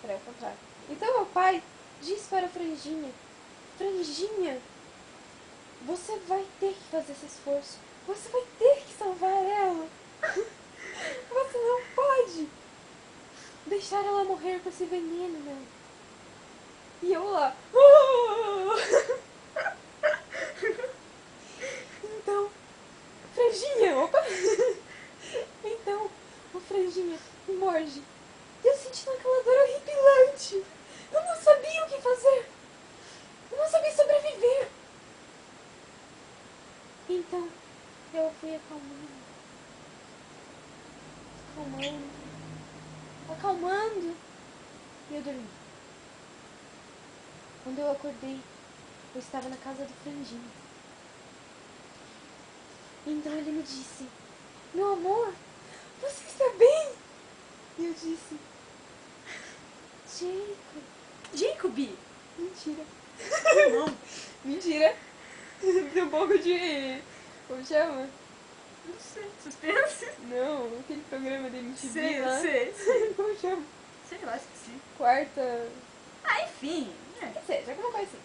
É o contrário. Então meu pai disse para a Franjinha: Franjinha, você vai ter que fazer esse esforço. Você vai ter que salvar ela. Você não pode deixar ela morrer com esse veneno, né? E eu lá. Então, Franjinha, opa! Então, o Franjinha morde. E eu senti aquela dor horripilante. Eu não sabia o que fazer. Eu não sabia sobreviver. Então, eu fui acalmando, e eu dormi. Quando eu acordei, eu estava na casa do Franjinha. Então ele me disse: meu amor, você está bem? E eu disse: Jacob! Mentira. Não. Mentira. Tem um pouco de... Como chama? Não sei. Suspense? Não, aquele programa da MTV Sei, lá. sei. Como chama? Sei lá, esqueci. Quarta... Ah, enfim. Que seja, alguma coisa assim.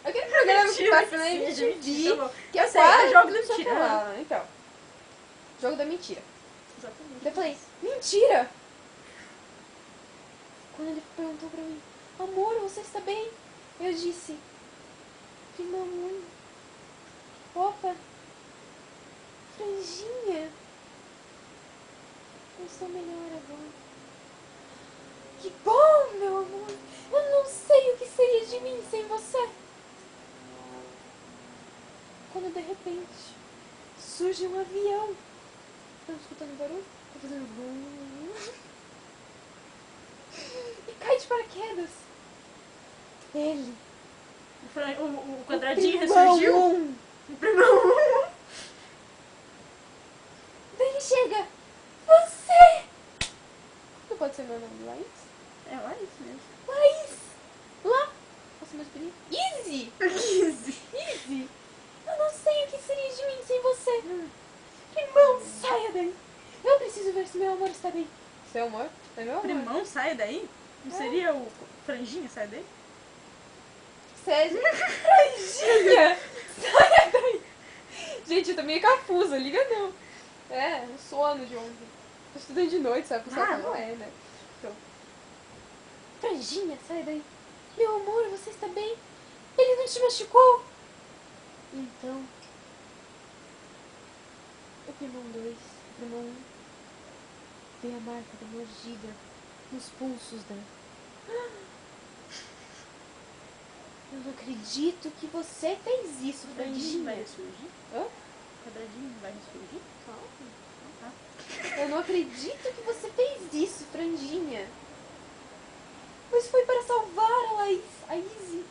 Aquele programa que Mentira, passa na que seja, MTV, mentira, tá bom. que é Eu sei, quase é jogo da tudo só mentira. falar. Então, jogo da mentira. Exatamente. Daí eu falei: mentira! Quando ele perguntou pra mim: amor, você está bem? Eu disse: mamãe, opa, Franjinha, eu estou melhor agora. Que bom, meu amor. Eu não sei o que seria de mim sem você. Quando de repente surge um avião. Estão escutando barulho? Tá fazendo vum. E cai de paraquedas. Ele. O quadradinho primão ressurgiu? um. O primão. Daí ele chega. Você! Não pode ser meu nome, Laís? É lá isso mesmo. Laís! Lá! Posso mais bonito? Easy! Easy. Easy! Eu não sei o que seria de mim sem você. Irmão, saia daí. Eu preciso ver se meu amor está bem. Seu amor? É meu amor. Primão, sai daí? Não seria o Franjinha, sai daí? Seja. Franjinha! Saia daí! Gente, eu tô meio cafusa, liga não. É, um sono de ontem. Tô estudando de noite, sabe? Pessoal, Ah, não é, né? Então. Franjinha, sai daí. Meu amor, você está bem? Ele não te machucou? Então. O primão 2, o primão 1, vê a marca da mordida nos pulsos dela. Eu não acredito que você fez isso, O quadradinho vai Franjinha. ressurgir? Hã? O quadradinho vai ressurgir? Calma. Ah, tá. Eu não acredito que você fez isso, Franjinha. Mas foi para salvar a Laís, a Izzy.